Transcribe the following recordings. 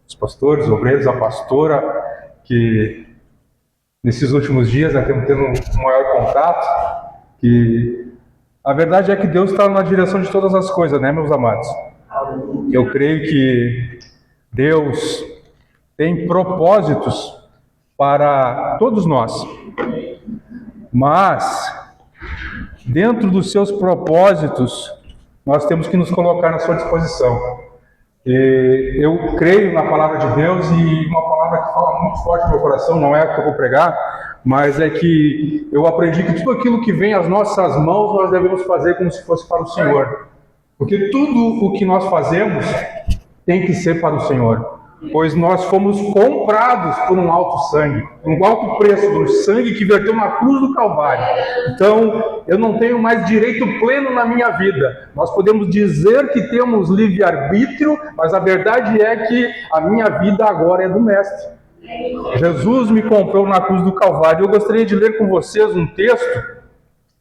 os pastores, os obreiros, a pastora, que nesses últimos dias temos tendo um maior contato, que a verdade é que Deus está na direção de todas as coisas, né, meus amados? Eu creio que Deus tem propósitos para todos nós, mas dentro dos seus propósitos, nós temos que nos colocar na sua disposição. Eu creio na palavra de Deus, e uma palavra que fala muito forte no meu coração, não é a que eu vou pregar, mas é que eu aprendi que tudo aquilo que vem às nossas mãos, nós devemos fazer como se fosse para o Senhor. Porque tudo o que nós fazemos tem que ser para o Senhor. Pois nós fomos comprados por um alto sangue, um alto preço do sangue que verteu na cruz do Calvário. Então, eu não tenho mais direito pleno na minha vida. Nós podemos dizer que temos livre-arbítrio, mas a verdade é que a minha vida agora é do Mestre. Jesus me comprou na cruz do Calvário. Eu gostaria de ler com vocês um texto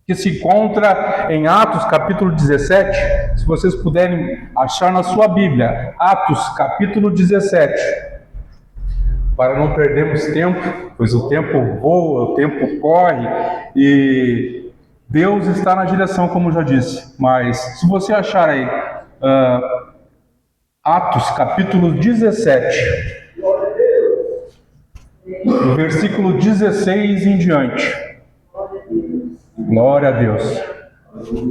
que se encontra em Atos, capítulo 17, se vocês puderem achar na sua Bíblia, Atos, capítulo 17, para não perdermos tempo, pois o tempo voa, o tempo corre, e Deus está na direção, como eu já disse, mas se você achar aí, Atos, capítulo 17, no versículo 16 em diante. Glória a Deus.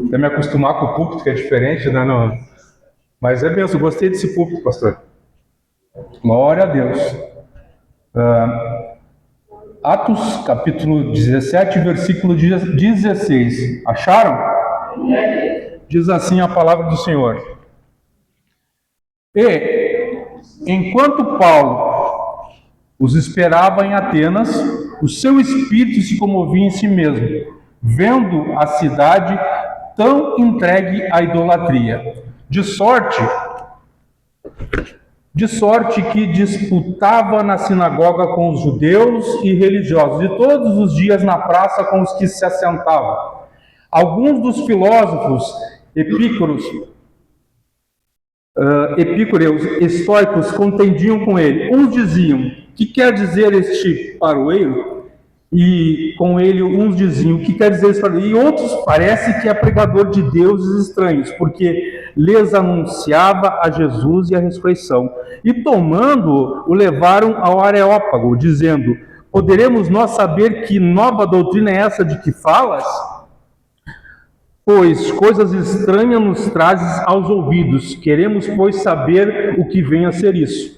Até me acostumar com o púlpito, que é diferente, né? Não. Mas é mesmo, gostei desse púlpito, pastor. Glória a Deus. Atos, capítulo 17, versículo 16. Acharam? Diz assim a palavra do Senhor. E, enquanto Paulo os esperava em Atenas, o seu espírito se comovia em si mesmo, vendo a cidade tão entregue à idolatria, de sorte que disputava na sinagoga com os judeus e religiosos, e todos os dias na praça com os que se assentavam. Alguns dos filósofos epícureus, estoicos, contendiam com ele. Uns diziam: que quer dizer este paroeiro? E com ele uns diziam: o que quer dizer isso? E outros parece que é pregador de deuses estranhos, porque lhes anunciava a Jesus e a ressurreição. E tomando-o, o levaram ao Areópago, dizendo: poderemos nós saber que nova doutrina é essa de que falas? Pois coisas estranhas nos trazes aos ouvidos, queremos, pois, saber o que vem a ser isso.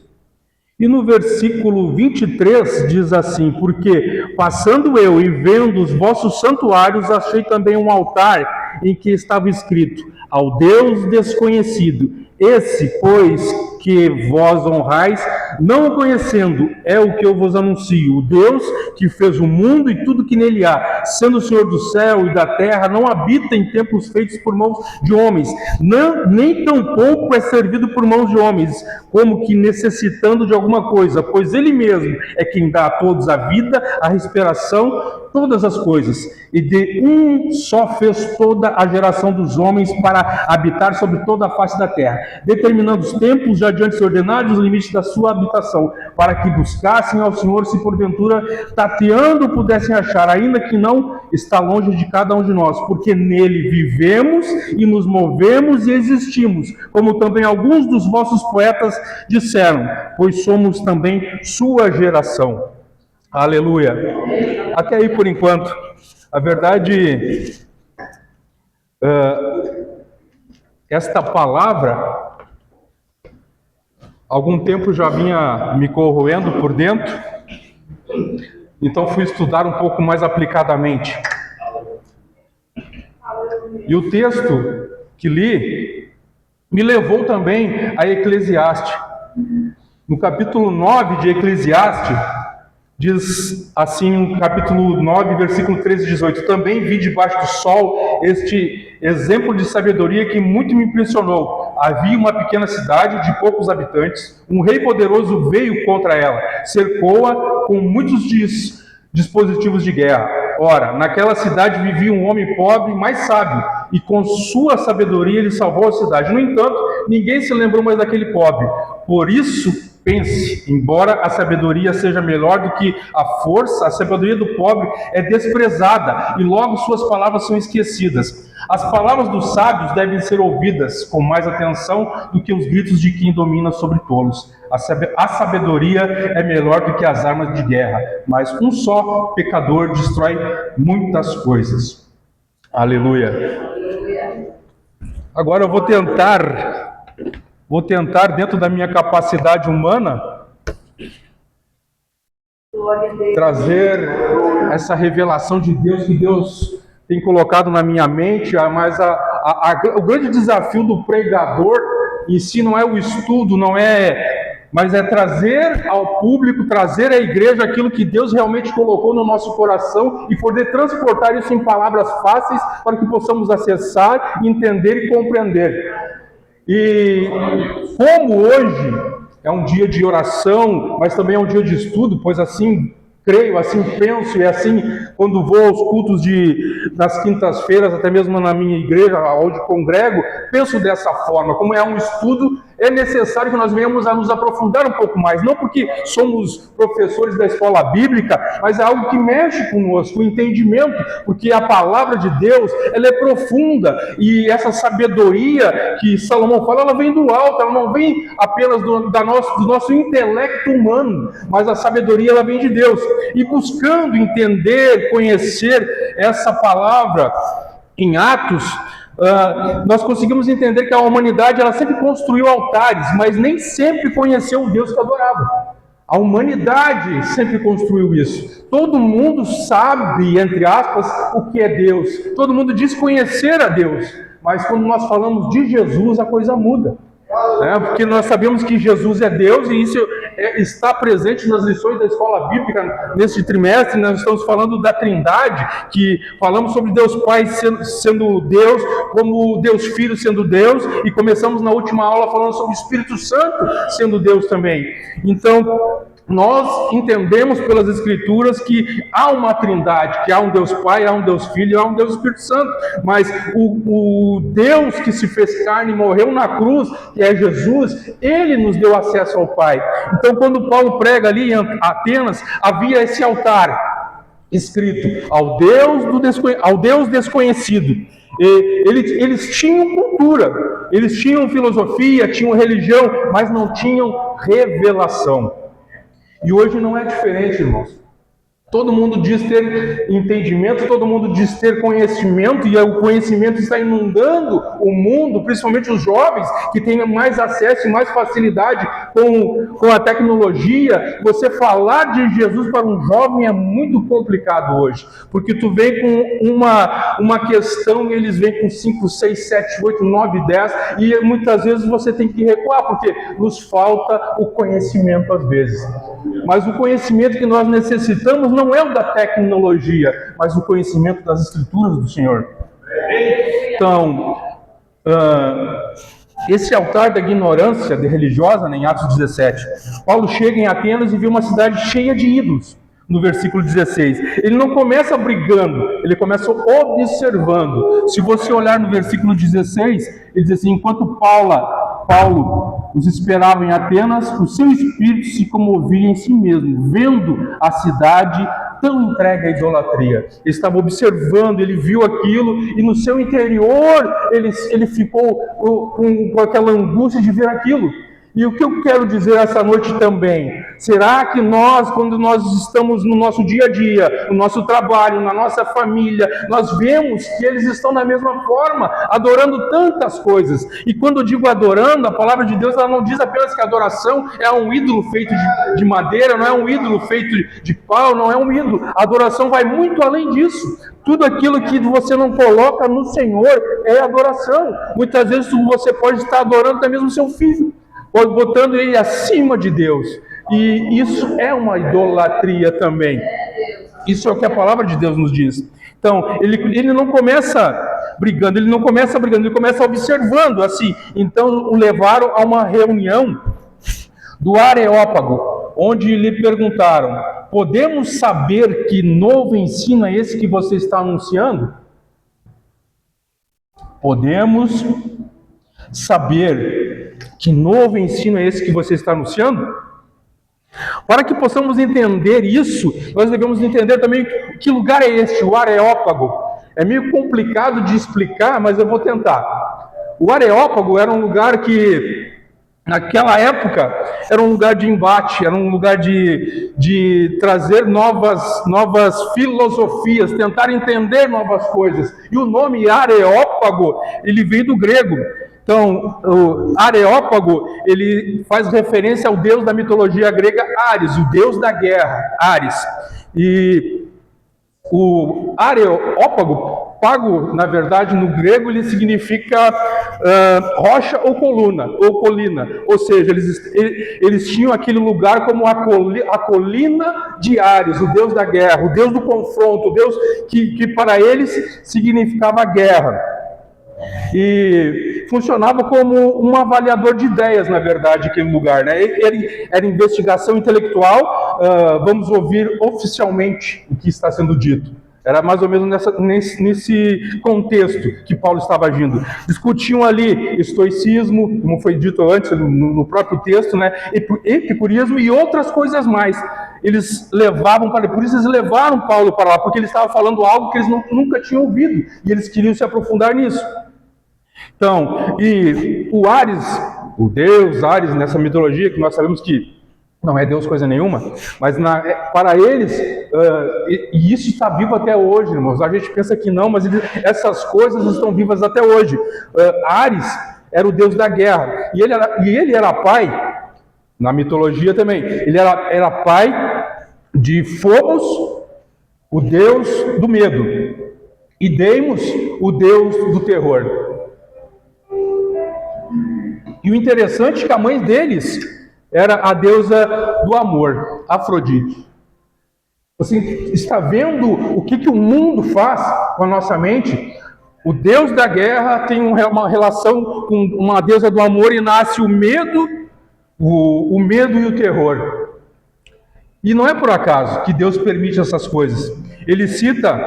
E no versículo 23 diz assim: porque passando eu e vendo os vossos santuários, achei também um altar em que estava escrito: ao Deus desconhecido. Esse, pois, que vós honrais, não o conhecendo, é o que eu vos anuncio. O Deus que fez o mundo e tudo que nele há, sendo o Senhor do céu e da terra, não habita em templos feitos por mãos de homens, nem tampouco é servido por mãos de homens, como que necessitando de alguma coisa, pois ele mesmo é quem dá a todos a vida, a respiração, todas as coisas, e de um só fez toda a geração dos homens para habitar sobre toda a face da terra, determinando os tempos já diante ordenados os limites da sua habitação, para que buscassem ao Senhor, se porventura tateando pudessem achar, ainda que não está longe de cada um de nós, porque nele vivemos e nos movemos e existimos, como também alguns dos vossos poetas disseram, pois somos também sua geração. Aleluia. Até aí por enquanto. A verdade, esta palavra, algum tempo já vinha me corroendo por dentro, então fui estudar um pouco mais aplicadamente. E o texto que li me levou também a Eclesiastes. No capítulo 9 de Eclesiastes, diz assim, no capítulo 9, versículo 13 e 18: também vi debaixo do sol este exemplo de sabedoria que muito me impressionou. Havia uma pequena cidade de poucos habitantes, um rei poderoso veio contra ela, cercou-a com muitos dispositivos de guerra. Ora, naquela cidade vivia um homem pobre, mas sábio, e com sua sabedoria ele salvou a cidade. No entanto, ninguém se lembrou mais daquele pobre. Por isso pense, embora a sabedoria seja melhor do que a força, a sabedoria do pobre é desprezada e logo suas palavras são esquecidas. As palavras dos sábios devem ser ouvidas com mais atenção do que os gritos de quem domina sobre tolos. A sabedoria é melhor do que as armas de guerra, mas um só pecador destrói muitas coisas. Aleluia. Agora eu vou tentar dentro da minha capacidade humana trazer essa revelação de Deus que Deus tem colocado na minha mente, mas o grande desafio do pregador em si não é o estudo, mas é trazer ao público, trazer à igreja aquilo que Deus realmente colocou no nosso coração e poder transportar isso em palavras fáceis para que possamos acessar, entender e compreender. E como hoje é um dia de oração, mas também é um dia de estudo, pois assim creio, assim penso, e assim quando vou aos cultos nas quintas-feiras, até mesmo na minha igreja, onde congrego, penso dessa forma. Como é um estudo, é necessário que nós venhamos a nos aprofundar um pouco mais, não porque somos professores da escola bíblica, mas é algo que mexe conosco, o entendimento, porque a palavra de Deus, ela é profunda, e essa sabedoria que Salomão fala, ela vem do alto, ela não vem apenas do nosso intelecto humano, mas a sabedoria, ela vem de Deus. E buscando entender, conhecer essa palavra em Atos, nós conseguimos entender que a humanidade ela sempre construiu altares, mas nem sempre conheceu o Deus que adorava. A humanidade sempre construiu isso. Todo mundo sabe, entre aspas, o que é Deus. Todo mundo diz conhecer a Deus. Mas quando nós falamos de Jesus, a coisa muda. Porque nós sabemos que Jesus é Deus e isso está presente nas lições da escola bíblica neste trimestre. Nós estamos falando da Trindade, que falamos sobre Deus Pai sendo Deus, como Deus Filho sendo Deus, e começamos na última aula falando sobre o Espírito Santo sendo Deus também. Então, nós entendemos pelas Escrituras que há uma Trindade, que há um Deus Pai, há um Deus Filho e há um Deus Espírito Santo, mas o Deus que se fez carne e morreu na cruz, que é Jesus, Ele nos deu acesso ao Pai. Então quando Paulo prega ali em Atenas, havia esse altar escrito ao Deus desconhecido. Eles tinham cultura, eles tinham filosofia, tinham religião, mas não tinham revelação. E hoje não é diferente, irmãos. Todo mundo diz ter entendimento, todo mundo diz ter conhecimento, e o conhecimento está inundando o mundo, principalmente os jovens, que têm mais acesso e mais facilidade com a tecnologia. Você falar de Jesus para um jovem é muito complicado hoje, porque tu vem com uma questão e eles vêm com 5, 6, 7, 8, 9, 10, e muitas vezes você tem que recuar, porque nos falta o conhecimento às vezes. Mas o conhecimento que nós necessitamos não é o da tecnologia, mas o conhecimento das Escrituras do Senhor. Então, esse altar da ignorância religiosa, em Atos 17, Paulo chega em Atenas e vê uma cidade cheia de ídolos. No versículo 16, ele não começa brigando, ele começa observando. Se você olhar no versículo 16, ele diz assim: enquanto Paulo os esperava em Atenas, o seu espírito se comovia em si mesmo, vendo a cidade tão entregue à idolatria. Ele estava observando, ele viu aquilo, e no seu interior ele ficou com aquela angústia de ver aquilo. E o que eu quero dizer essa noite também, será que nós, quando nós estamos no nosso dia a dia, no nosso trabalho, na nossa família, nós vemos que eles estão da mesma forma, adorando tantas coisas? E quando eu digo adorando, a palavra de Deus ela não diz apenas que a adoração é um ídolo feito de madeira, não é um ídolo feito de pau, não é um ídolo. A adoração vai muito além disso. Tudo aquilo que você não coloca no Senhor é adoração. Muitas vezes você pode estar adorando até mesmo seu filho, botando ele acima de Deus, e isso é uma idolatria também. Isso é o que a palavra de Deus nos diz. Então, ele não começa brigando, ele começa observando assim. Então, o levaram a uma reunião do Areópago, onde lhe perguntaram: podemos saber que novo ensino é esse que você está anunciando? Podemos saber que novo ensino é esse que você está anunciando? Para que possamos entender isso, nós devemos entender também que lugar é este, o Areópago. É meio complicado de explicar, mas eu vou tentar. O Areópago era um lugar que, naquela época, era um lugar de embate, era um lugar de trazer novas filosofias, tentar entender novas coisas. E o nome Areópago, ele veio do grego. Então, o Areópago, ele faz referência ao deus da mitologia grega Ares, o deus da guerra, Ares. E o Areópago, pago, na verdade, no grego, ele significa rocha ou coluna, ou colina. Ou seja, eles tinham aquele lugar como a colina de Ares, o deus da guerra, o deus do confronto, o deus que para eles significava guerra. E funcionava como um avaliador de ideias, na verdade, aquele lugar, né? Era investigação intelectual. Vamos ouvir oficialmente o que está sendo dito. Era mais ou menos nesse contexto que Paulo estava agindo. Discutiam ali estoicismo, como foi dito antes no próprio texto, né? Epicurismo e outras coisas mais. Eles levavam para, por isso eles levaram Paulo para lá, porque ele estava falando algo que eles nunca tinham ouvido e eles queriam se aprofundar nisso. Então, e o Ares, o deus Ares, nessa mitologia, que nós sabemos que não é Deus coisa nenhuma, mas para eles, e isso está vivo até hoje, irmãos. A gente pensa que não, mas essas coisas estão vivas até hoje. Ares era o deus da guerra, e ele era pai, na mitologia também, ele era pai de Fobos, o deus do medo, e Deimos, o deus do terror. E o interessante é que a mãe deles era a deusa do amor, Afrodite. Você está vendo o que o mundo faz com a nossa mente? O deus da guerra tem uma relação com uma deusa do amor e nasce o medo e o terror. E não é por acaso que Deus permite essas coisas. Ele cita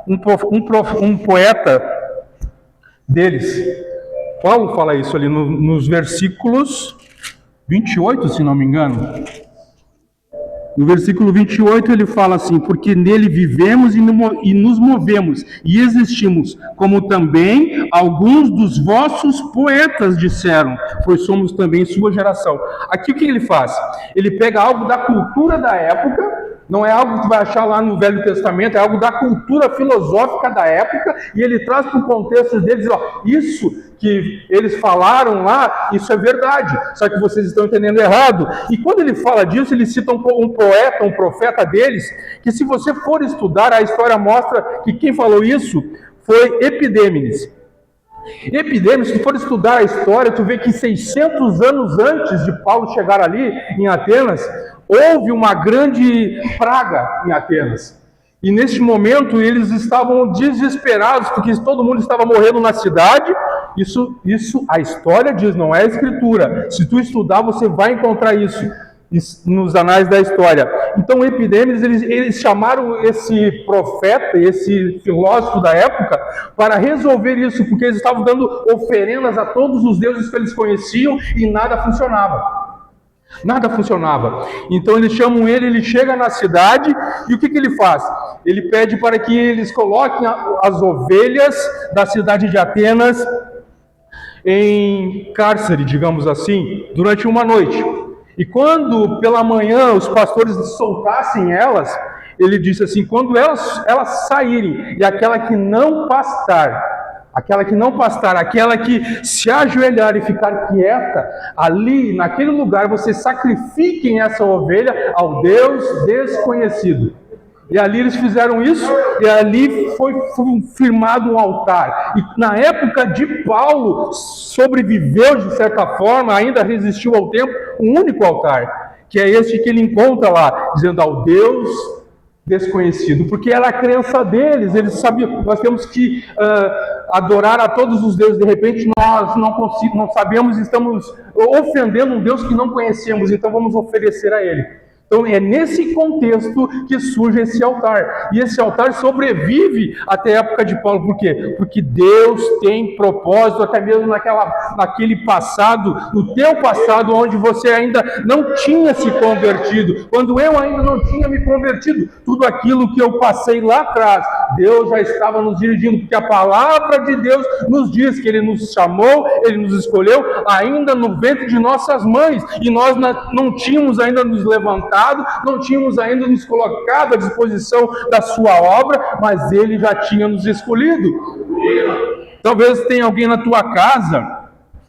um poeta deles. Paulo fala isso ali nos versículos 28, se não me engano. No versículo 28 ele fala assim: porque nele vivemos e nos movemos e existimos, como também alguns dos vossos poetas disseram, pois somos também sua geração. Aqui o que ele faz? Ele pega algo da cultura da época, não é algo que tu vai achar lá no Velho Testamento, é algo da cultura filosófica da época, e ele traz para o contexto deles, ó, isso que eles falaram lá, isso é verdade, só que vocês estão entendendo errado. E quando ele fala disso, ele cita um poeta, um profeta deles, que se você for estudar, a história mostra que quem falou isso foi Epidêmenes. Epidêmenes, se tu for estudar a história, tu vê que 600 anos antes de Paulo chegar ali, em Atenas, houve uma grande praga em Atenas. E neste momento eles estavam desesperados, porque todo mundo estava morrendo na cidade. Isso a história diz, não é a escritura. Se tu estudar, você vai encontrar isso nos anais da história. Então, Epidêmenes, eles chamaram esse profeta, esse filósofo da época, para resolver isso, porque eles estavam dando oferendas a todos os deuses que eles conheciam e nada funcionava. Nada funcionava. Então eles chamam ele chega na cidade e o que ele faz? Ele pede para que eles coloquem as ovelhas da cidade de Atenas em cárcere, digamos assim, durante uma noite. E quando pela manhã os pastores soltassem elas, ele disse assim: quando elas saírem, e aquela que não pastar, aquela que se ajoelhar e ficar quieta, ali, naquele lugar, vocês sacrifiquem essa ovelha ao Deus desconhecido. E ali eles fizeram isso, e ali foi firmado um altar. E na época de Paulo, sobreviveu de certa forma, ainda resistiu ao tempo, um único altar, que é esse que ele encontra lá, dizendo ao Deus desconhecido, porque era a crença deles, eles sabiam, nós temos que adorar a todos os deuses, de repente nós não sabemos, estamos ofendendo um Deus que não conhecemos, então vamos oferecer a ele. Então é nesse contexto que surge esse altar. E esse altar sobrevive até a época de Paulo. Por quê? Porque Deus tem propósito, até mesmo naquele passado, no teu passado, onde você ainda não tinha se convertido, quando eu ainda não tinha me convertido, tudo aquilo que eu passei lá atrás, Deus já estava nos dirigindo, porque a palavra de Deus nos diz que Ele nos chamou, Ele nos escolheu, ainda no ventre de nossas mães, e nós não tínhamos ainda nos levantado, não tínhamos ainda nos colocado à disposição da sua obra, mas Ele já tinha nos escolhido. Talvez tenha alguém na tua casa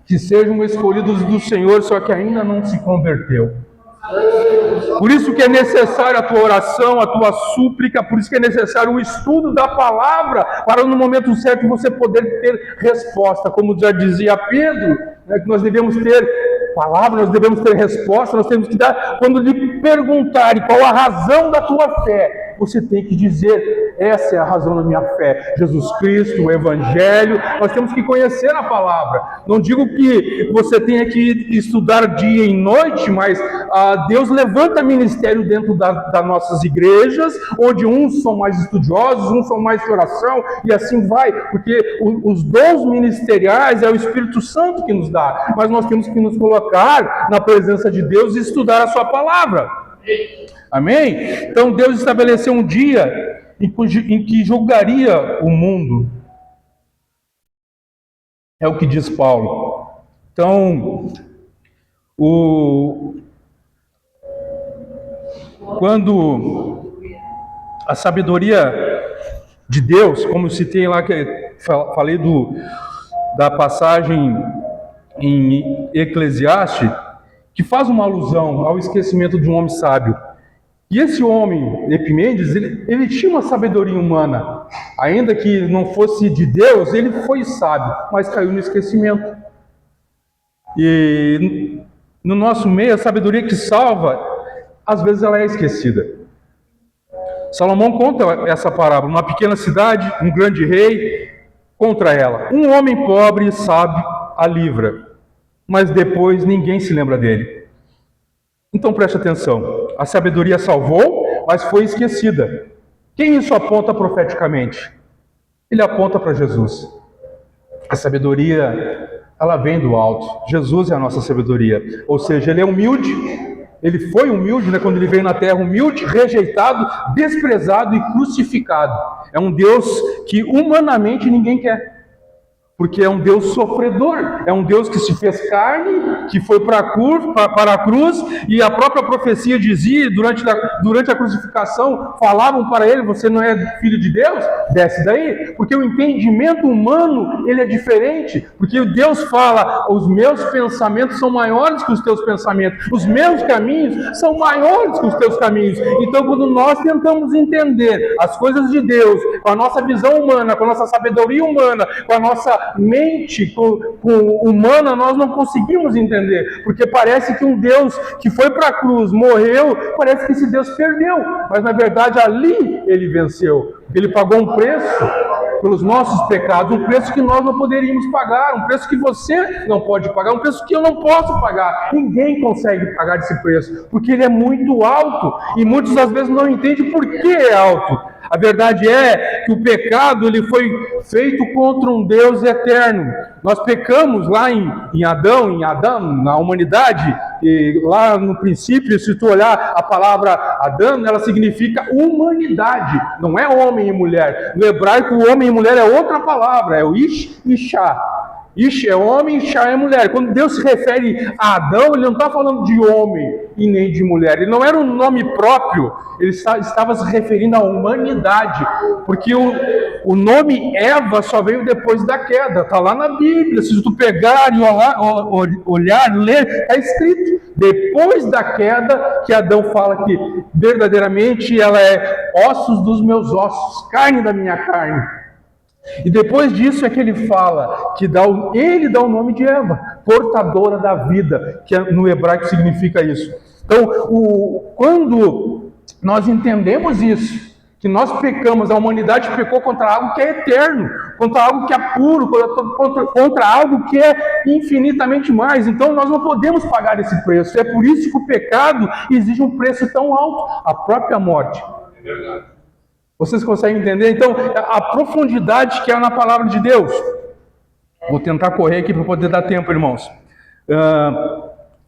que sejam escolhidos do Senhor, só que ainda não se converteu. Por isso que é necessário a tua oração, a tua súplica, por isso que é necessário o estudo da palavra, para no momento certo você poder ter resposta, como já dizia Pedro, que nós devemos ter palavra, nós devemos ter resposta, nós temos que dar, quando lhe perguntarem qual a razão da tua fé, você tem que dizer, essa é a razão da minha fé, Jesus Cristo, o Evangelho, nós temos que conhecer a palavra. Não digo que você tenha que estudar dia e noite, mas Deus levanta ministério dentro das nossas igrejas, onde uns são mais estudiosos, uns são mais de oração, e assim vai, porque os dons ministeriais é o Espírito Santo que nos dá, mas nós temos que nos colocar na presença de Deus e estudar a sua palavra. Amém? Então Deus estabeleceu um dia em que julgaria o mundo. É o que diz Paulo. Então, quando a sabedoria de Deus, como eu citei lá, que falei da passagem em Eclesiastes, que faz uma alusão ao esquecimento de um homem sábio. E esse homem, Epimênides, ele tinha uma sabedoria humana. Ainda que não fosse de Deus, ele foi sábio, mas caiu no esquecimento. E no nosso meio, a sabedoria que salva, às vezes ela é esquecida. Salomão conta essa parábola. Uma pequena cidade, um grande rei contra ela. Um homem pobre e sábio a livra, mas depois ninguém se lembra dele. Então preste atenção, a sabedoria salvou, mas foi esquecida. Quem isso aponta profeticamente? Ele aponta para Jesus. A sabedoria, ela vem do alto. Jesus é a nossa sabedoria, ou seja, ele é humilde, ele foi humilde, quando ele veio na terra, humilde, rejeitado, desprezado e crucificado. É um Deus que humanamente ninguém quer. Porque é um Deus sofredor, é um Deus que se fez carne, que foi para a cruz, e a própria profecia dizia, durante a crucificação, falavam para ele, você não é filho de Deus? Desce daí, porque o entendimento humano, ele é diferente, porque Deus fala, os meus pensamentos são maiores que os teus pensamentos, os meus caminhos são maiores que os teus caminhos. Então, quando nós tentamos entender as coisas de Deus, com a nossa visão humana, com a nossa sabedoria humana, com a nossa mente humana, nós não conseguimos entender, porque parece que um Deus que foi para a cruz, morreu, parece que esse Deus perdeu, mas na verdade ali ele venceu, ele pagou um preço pelos nossos pecados, um preço que nós não poderíamos pagar, um preço que você não pode pagar, um preço que eu não posso pagar, ninguém consegue pagar esse preço, porque ele é muito alto, e muitos às vezes não entendem por que é alto. A verdade é que o pecado ele foi feito contra um Deus eterno. Nós pecamos lá em Adão, na humanidade, e lá no princípio, se tu olhar a palavra Adão, ela significa humanidade, não é homem e mulher. No hebraico, o homem e mulher é outra palavra, é o Ish e Shá. Ish é homem, Shá é mulher. Quando Deus se refere a Adão, ele não está falando de homem e nem de mulher. Ele não era um nome próprio, ele estava se referindo à humanidade. Porque o nome Eva só veio depois da queda. Está lá na Bíblia. Se tu pegar e olhar, ler, está escrito. Depois da queda, que Adão fala que verdadeiramente ela é ossos dos meus ossos, carne da minha carne. E depois disso é que ele fala que ele dá o nome de Eva, portadora da vida, que no hebraico significa isso. Então, quando nós entendemos isso, que nós pecamos, a humanidade pecou contra algo que é eterno, contra algo que é puro, contra algo que é infinitamente mais. Então nós não podemos pagar esse preço. É por isso que o pecado exige um preço tão alto, a própria morte. É verdade. Vocês conseguem entender? Então, a profundidade que há na palavra de Deus. Vou tentar correr aqui para poder dar tempo, irmãos.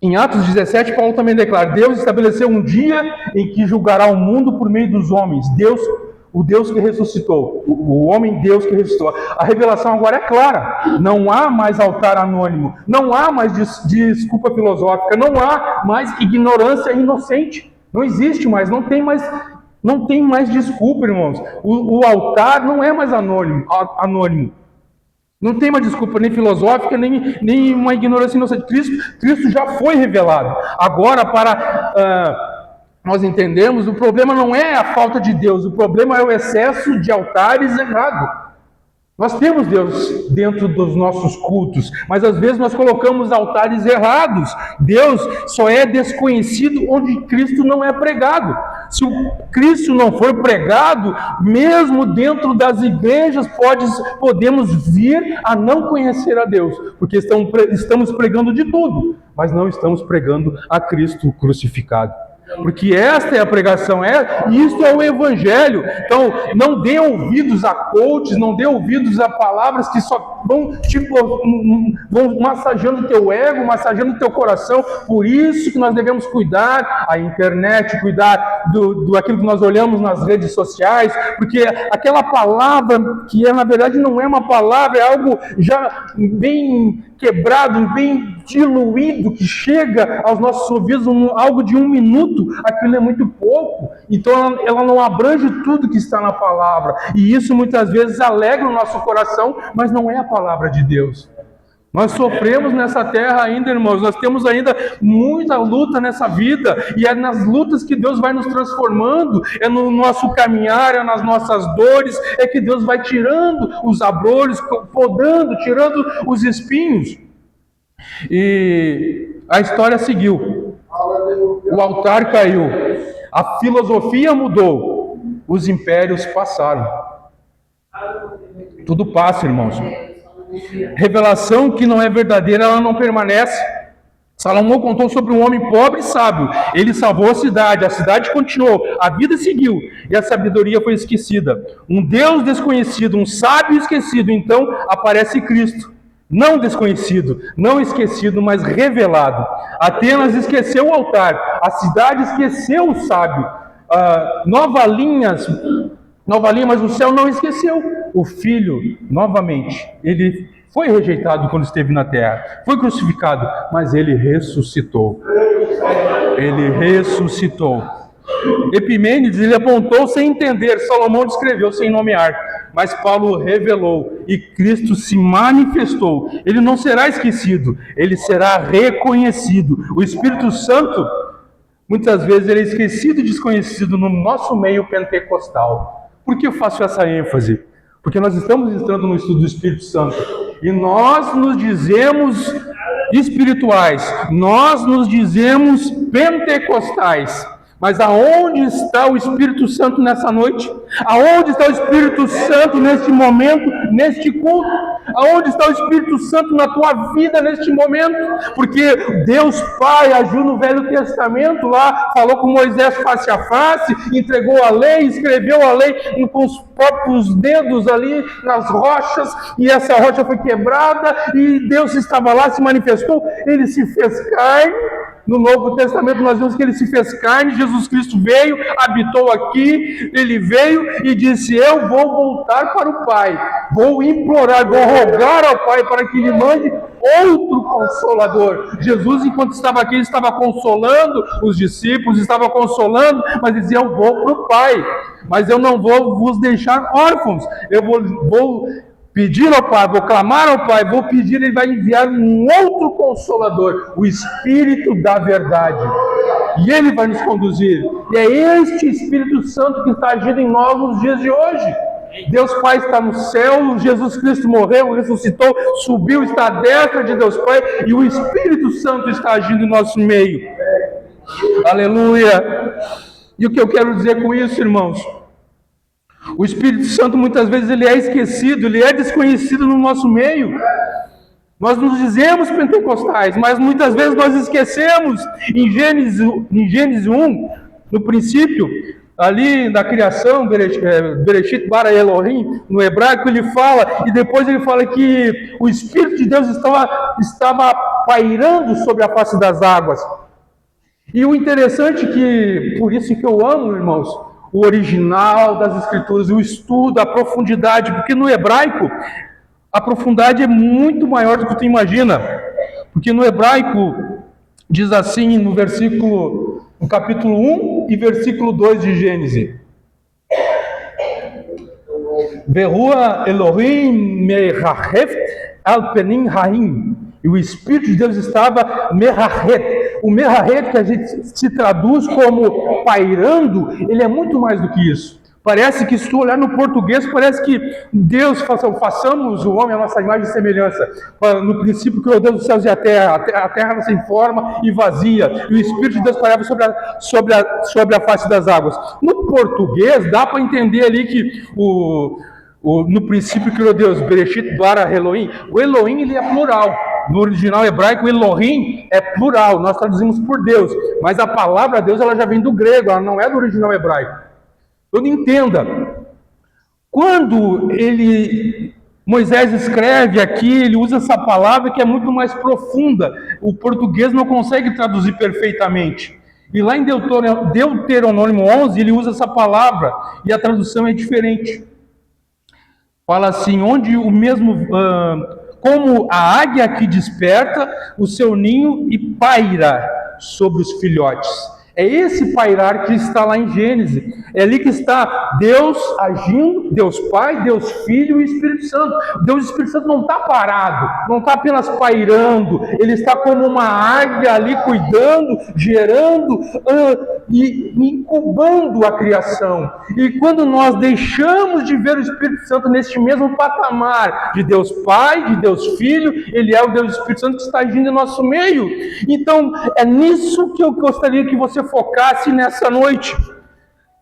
Em Atos 17, Paulo também declara: Deus estabeleceu um dia em que julgará o mundo por meio dos homens. Deus, o Deus que ressuscitou, o homem Deus que ressuscitou. A revelação agora é clara. Não há mais altar anônimo, não há mais desculpa filosófica, não há mais ignorância inocente. Não existe mais, não tem mais desculpa, irmãos. O altar não é mais anônimo. Não tem uma desculpa nem filosófica, nem uma ignorância inocente. Cristo já foi revelado. Agora, para nós entendermos, o problema não é a falta de Deus, o problema é o excesso de altares errado. Nós temos Deus dentro dos nossos cultos, mas às vezes nós colocamos altares errados. Deus só é desconhecido onde Cristo não é pregado. Se o Cristo não for pregado, mesmo dentro das igrejas podemos vir a não conhecer a Deus, porque estamos pregando de tudo, mas não estamos pregando a Cristo crucificado. Porque esta é a pregação, isto é o Evangelho. Então, não dê ouvidos a coaches, não dê ouvidos a palavras que só vão massageando o teu ego, massageando o teu coração. Por isso que nós devemos cuidar a internet, cuidar do aquilo que nós olhamos nas redes sociais, porque aquela palavra que na verdade não é uma palavra, é algo já bem quebrado, bem diluído, que chega aos nossos ouvidos algo de 1 minuto, aquilo é muito pouco. Então ela não abrange tudo que está na palavra, e isso muitas vezes alegra o nosso coração, mas não é a palavra de Deus. Nós sofremos nessa terra ainda, irmãos, nós temos ainda muita luta nessa vida, e é nas lutas que Deus vai nos transformando, é no nosso caminhar, é nas nossas dores, é que Deus vai tirando os abrolhos, podando, tirando os espinhos. E a história seguiu, o altar caiu, a filosofia mudou, os impérios passaram. Tudo passa, irmãos. Revelação que não é verdadeira, ela não permanece. Salomão contou sobre um homem pobre e sábio. Ele salvou a cidade continuou, a vida seguiu, e a sabedoria foi esquecida. Um Deus desconhecido, um sábio esquecido. Então aparece Cristo, não desconhecido, não esquecido, mas revelado. Atenas esqueceu o altar, a cidade esqueceu o sábio. Nova linha, mas o céu não esqueceu. O Filho, novamente, ele foi rejeitado quando esteve na terra, foi crucificado, mas ele ressuscitou. Ele ressuscitou. Epimênides, ele apontou sem entender, Salomão descreveu sem nomear, mas Paulo revelou, e Cristo se manifestou. Ele não será esquecido, ele será reconhecido. O Espírito Santo, muitas vezes, ele é esquecido e desconhecido no nosso meio pentecostal. Por que eu faço essa ênfase? Porque nós estamos entrando no estudo do Espírito Santo, e nós nos dizemos espirituais, nós nos dizemos pentecostais, mas aonde está o Espírito Santo nessa noite? Aonde está o Espírito Santo neste momento, neste culto? Aonde está o Espírito Santo na tua vida neste momento? Porque Deus Pai agiu no Velho Testamento lá, falou com Moisés face a face, entregou a lei, escreveu a lei com os próprios dedos ali nas rochas, e essa rocha foi quebrada, e Deus estava lá, se manifestou, ele se fez carne. No Novo Testamento nós vemos que ele se fez carne, Jesus Cristo veio, habitou aqui, ele veio e disse: eu vou voltar para o Pai, vou implorar, vou rogar ao Pai para que lhe mande outro Consolador. Jesus, enquanto estava aqui, ele estava consolando os discípulos, estava consolando, mas dizia: eu vou para o Pai, mas eu não vou vos deixar órfãos, eu vou pedir ao Pai, vou clamar ao Pai, vou pedir, ele vai enviar um outro Consolador, o Espírito da verdade, e ele vai nos conduzir. E é este Espírito Santo que está agindo em nós nos dias de hoje. Deus Pai está no céu, Jesus Cristo morreu, ressuscitou, subiu, está à destra de Deus Pai, e o Espírito Santo está agindo em nosso meio. Aleluia! E o que eu quero dizer com isso, irmãos? O Espírito Santo muitas vezes ele é esquecido, ele é desconhecido no nosso meio. Nós nos dizemos pentecostais, mas muitas vezes nós esquecemos. Em Gênesis 1, no princípio, ali na criação, Bereshit bara Elohim, no hebraico ele fala, e depois ele fala que o Espírito de Deus estava pairando sobre a face das águas. E o interessante que, por isso que eu amo, irmãos, o original das Escrituras, o estudo, a profundidade, porque no hebraico a profundidade é muito maior do que tu imagina. Porque no hebraico diz assim no capítulo 1 e versículo 2 de Gênesis. Verua Elohim merachef al penim haim. E o Espírito de Deus estava merachet. O merachet, que a gente se traduz como pairando, ele é muito mais do que isso. Parece que, se tu olhar no português, parece que Deus, façamos o homem a nossa imagem e semelhança. No princípio criou Deus os céus e a terra era sem forma e vazia. E o Espírito de Deus pairava sobre a face das águas. No português, dá para entender ali que no princípio criou Deus, Bereshit bara Elohim. O Elohim ele é plural. No original hebraico, Elohim é plural. Nós traduzimos por Deus. Mas a palavra Deus ela já vem do grego, ela não é do original hebraico. Então entenda, quando Moisés escreve aqui, ele usa essa palavra que é muito mais profunda. O português não consegue traduzir perfeitamente. E lá em Deuteronômio 11, ele usa essa palavra e a tradução é diferente. Fala assim, onde o mesmo, como a águia que desperta o seu ninho e paira sobre os filhotes. É esse pairar que está lá em Gênesis. É ali que está Deus agindo, Deus Pai, Deus Filho e Espírito Santo. Deus e Espírito Santo não está parado, não está apenas pairando. Ele está como uma águia ali cuidando, gerando e incubando a criação. E quando nós deixamos de ver o Espírito Santo neste mesmo patamar de Deus Pai, de Deus Filho, Ele é o Deus Espírito Santo que está agindo em nosso meio. Então, é nisso que eu gostaria que você focasse nessa noite,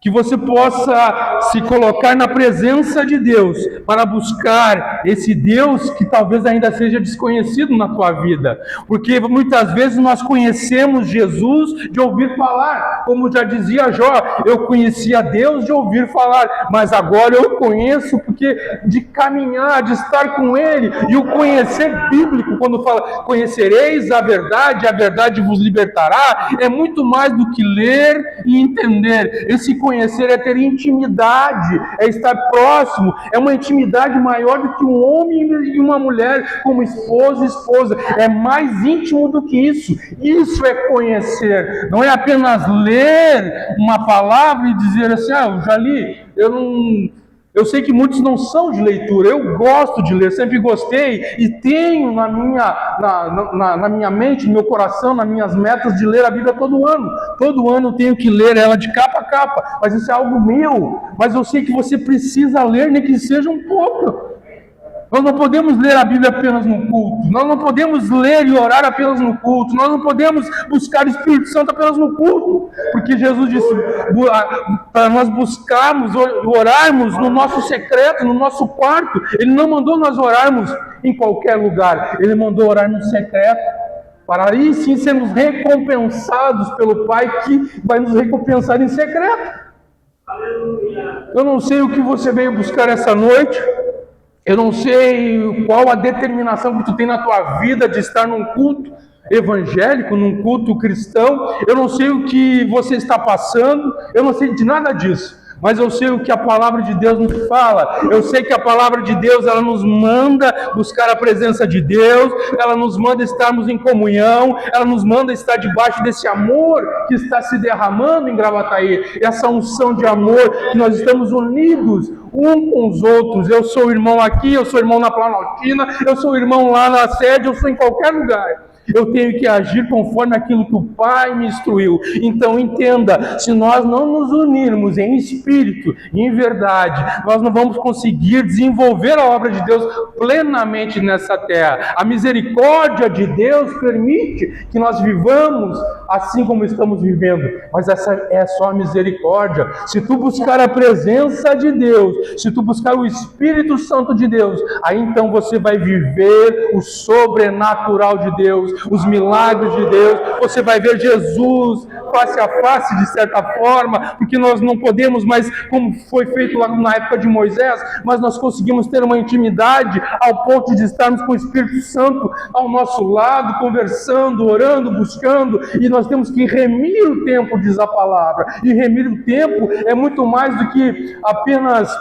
que você possa se colocar na presença de Deus, para buscar esse Deus que talvez ainda seja desconhecido na tua vida, porque muitas vezes nós conhecemos Jesus de ouvir falar, como já dizia Jó, eu conhecia Deus de ouvir falar, mas agora eu conheço porque de caminhar, de estar com Ele, e o conhecer bíblico, quando fala, conhecereis a verdade vos libertará, é muito mais do que ler e entender. Esse conhecer é ter intimidade, é estar próximo, é uma intimidade maior do que um homem e uma mulher, como esposo e esposa, é mais íntimo do que isso. Isso é conhecer, não é apenas ler uma palavra e dizer assim, eu já li, eu sei que muitos não são de leitura, eu gosto de ler, sempre gostei, e tenho na minha mente, no meu coração, nas minhas metas de ler a Bíblia todo ano. Todo ano eu tenho que ler ela de capa a capa, mas isso é algo meu. Mas eu sei que você precisa ler, nem que seja um pouco. Nós não podemos ler a Bíblia apenas no culto, nós não podemos ler e orar apenas no culto, nós não podemos buscar o Espírito Santo apenas no culto, porque Jesus disse, para nós buscarmos, orarmos no nosso secreto, no nosso quarto. Ele não mandou nós orarmos em qualquer lugar, Ele mandou orar no secreto, para aí sim sermos recompensados pelo Pai, que vai nos recompensar em secreto. Eu não sei o que você veio buscar essa noite, eu não sei qual a determinação que tu tem na tua vida de estar num culto evangélico, num culto cristão. Eu não sei o que você está passando, eu não sei de nada disso. Mas eu sei o que a palavra de Deus nos fala. Eu sei que a palavra de Deus, ela nos manda buscar a presença de Deus, ela nos manda estarmos em comunhão, ela nos manda estar debaixo desse amor que está se derramando em Gravataí, essa unção de amor, que nós estamos unidos um com os outros. Eu sou irmão aqui, eu sou irmão na Planaltina, eu sou irmão lá na sede, eu sou em qualquer lugar. Eu tenho que agir conforme aquilo que o Pai me instruiu. Então entenda, se nós não nos unirmos em espírito e em verdade, nós não vamos conseguir desenvolver a obra de Deus plenamente nessa terra. A misericórdia de Deus permite que nós vivamos assim como estamos vivendo, mas essa é só a misericórdia. Se tu buscar a presença de Deus, se tu buscar o Espírito Santo de Deus, aí então você vai viver o sobrenatural de Deus, os milagres de Deus, você vai ver Jesus face a face de certa forma, porque nós não podemos mais, como foi feito lá na época de Moisés, mas nós conseguimos ter uma intimidade ao ponto de estarmos com o Espírito Santo ao nosso lado, conversando, orando, buscando, e nós temos que remir o tempo, diz a palavra, e remir o tempo é muito mais do que apenas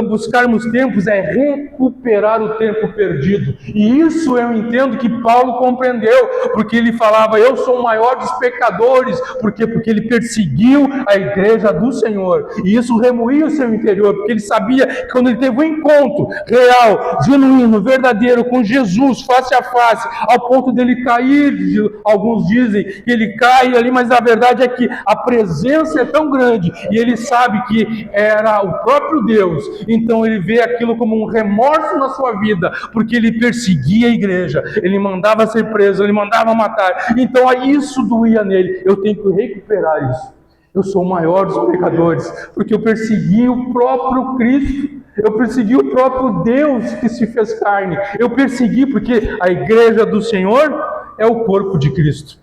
buscarmos tempos, é recuperar o tempo perdido. E isso eu entendo que Paulo compreendeu, porque ele falava, eu sou o maior dos pecadores. Por quê? Porque ele perseguiu a igreja do Senhor, e isso remoía o seu interior, porque ele sabia que quando ele teve um encontro real, genuíno, verdadeiro com Jesus, face a face, ao ponto dele cair, alguns dizem que ele cai ali, mas a verdade é que a presença é tão grande, e ele sabe que era o próprio Deus. Então ele vê aquilo como um remorso na sua vida, porque ele perseguia a igreja, ele mandava ser preso, ele mandava matar. Então isso doía nele. Eu tenho que recuperar isso. Eu sou o maior dos pecadores, porque eu persegui o próprio Cristo, eu persegui o próprio Deus que se fez carne. Eu persegui porque a igreja do Senhor é o corpo de Cristo.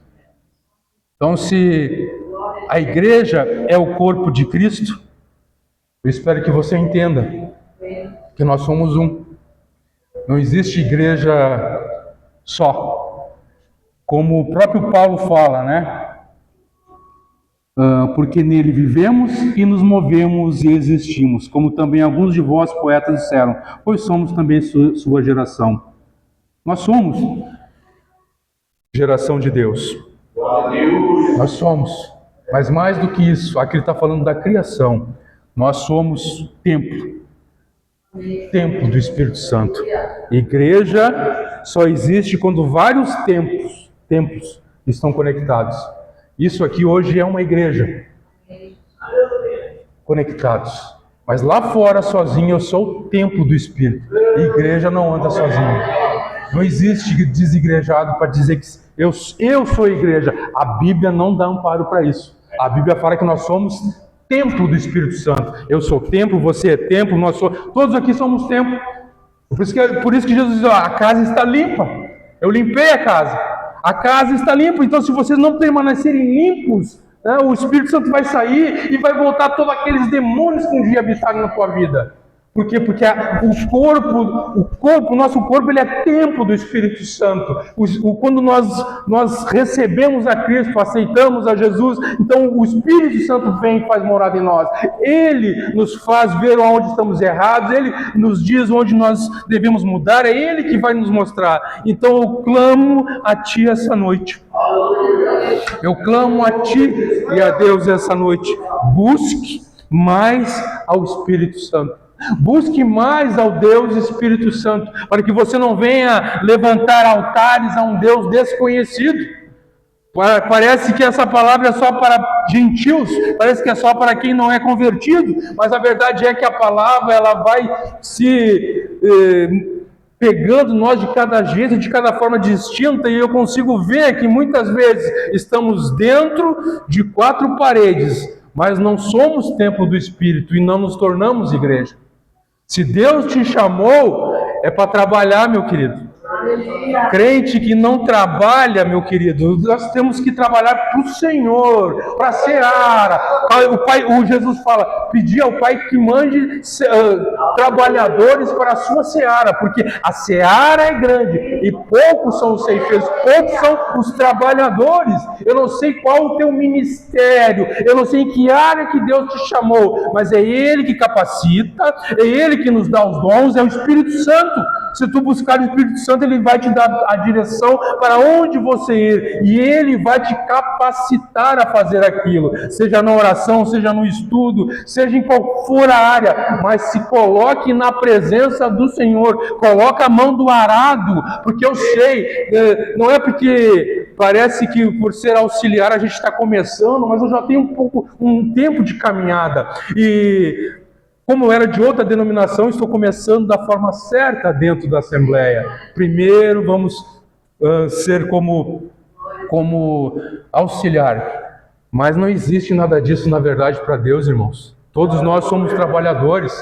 Então, se a igreja é o corpo de Cristo, eu espero que você entenda que nós somos um. Não existe igreja só. Como o próprio Paulo fala, né? Porque nele vivemos e nos movemos e existimos. Como também alguns de vós, poetas, disseram, pois somos também sua geração. Nós somos geração de Deus. Nós somos. Mas mais do que isso, aqui ele está falando da criação. Nós somos templo do Espírito Santo. Igreja só existe quando vários templos estão conectados. Isso aqui hoje é uma igreja. Conectados. Mas lá fora, sozinho, eu sou o templo do Espírito. A igreja não anda sozinha. Não existe desigrejado para dizer que eu sou igreja. A Bíblia não dá amparo para isso. A Bíblia fala que nós somos templo do Espírito Santo. Eu sou templo, você é templo, todos aqui somos templo. Por isso que Jesus diz, a casa está limpa. Eu limpei a casa. A casa está limpa. Então, se vocês não permanecerem limpos, né, o Espírito Santo vai sair e vai voltar todos aqueles demônios que um dia habitaram na tua vida. Por quê? Porque o nosso corpo, ele é templo do Espírito Santo. Quando nós recebemos a Cristo, aceitamos a Jesus, então o Espírito Santo vem e faz morada em nós. Ele nos faz ver onde estamos errados, Ele nos diz onde nós devemos mudar, é Ele que vai nos mostrar. Então eu clamo a Ti essa noite. Eu clamo a Ti e a Deus essa noite. Busque mais ao Espírito Santo. Busque mais ao Deus Espírito Santo, para que você não venha levantar altares a um Deus desconhecido. Parece que essa palavra é só para gentios, parece que é só para quem não é convertido, mas a verdade é que a palavra ela vai se pegando nós de cada jeito, de cada forma distinta, e eu consigo ver que muitas vezes estamos dentro de quatro paredes, mas não somos templo do Espírito e não nos tornamos igreja. Se Deus te chamou, é para trabalhar, meu querido. Crente que não trabalha, meu querido, nós temos que trabalhar para o Senhor, para a seara. O Jesus fala, pedir ao Pai que mande trabalhadores para a sua seara, porque a seara é grande e poucos são os ceifeiros, poucos são os trabalhadores. Eu não sei qual o teu ministério, eu não sei em que área que Deus te chamou, mas é Ele que capacita, é Ele que nos dá os dons, é o Espírito Santo. Se tu buscar o Espírito Santo, ele vai te dar a direção para onde você ir, e ele vai te capacitar a fazer aquilo, seja na oração, seja no estudo, seja em qual for a área, mas se coloque na presença do Senhor, coloque a mão do arado, porque eu sei, não é porque parece que por ser auxiliar a gente está começando, mas eu já tenho um tempo de caminhada, e como eu era de outra denominação, estou começando da forma certa dentro da Assembleia. Primeiro vamos ser como auxiliar, mas não existe nada disso na verdade para Deus, irmãos. Todos nós somos trabalhadores.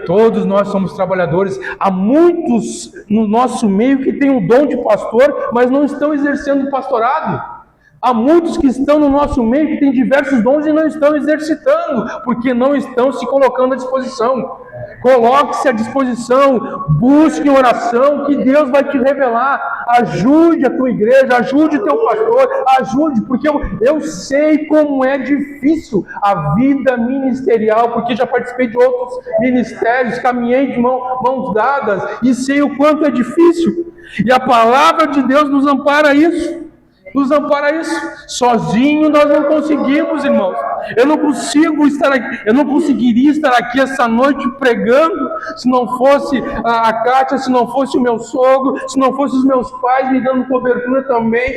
Todos nós somos trabalhadores. Há muitos no nosso meio que têm o dom de pastor, mas não estão exercendo o pastorado. Há muitos que estão no nosso meio que têm diversos dons e não estão exercitando, porque não estão se colocando à disposição. Coloque-se à disposição, busque oração, que Deus vai te revelar. Ajude a tua igreja, ajude o teu pastor, ajude, porque eu sei como é difícil a vida ministerial, porque já participei de outros ministérios, caminhei de mãos dadas e sei o quanto é difícil. E a palavra de Deus nos ampara isso. Nos ampara isso. Sozinho nós não conseguimos, irmãos. Eu não consigo estar aqui, eu não conseguiria estar aqui essa noite pregando se não fosse a Kátia, se não fosse o meu sogro, se não fosse os meus pais me dando cobertura também.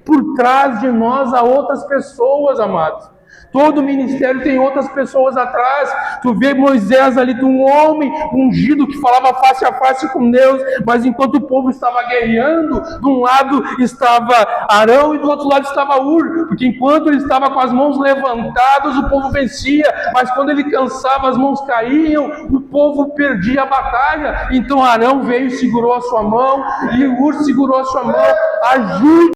Por trás de nós há outras pessoas, amados. Todo ministério tem outras pessoas atrás. Tu vê Moisés ali, um homem ungido que falava face a face com Deus, mas enquanto o povo estava guerreando, de um lado estava Arão e do outro lado estava Ur, porque enquanto ele estava com as mãos levantadas, o povo vencia, mas quando ele cansava, as mãos caíam, o povo perdia a batalha. Então Arão veio e segurou a sua mão, e Ur segurou a sua mão. Ajude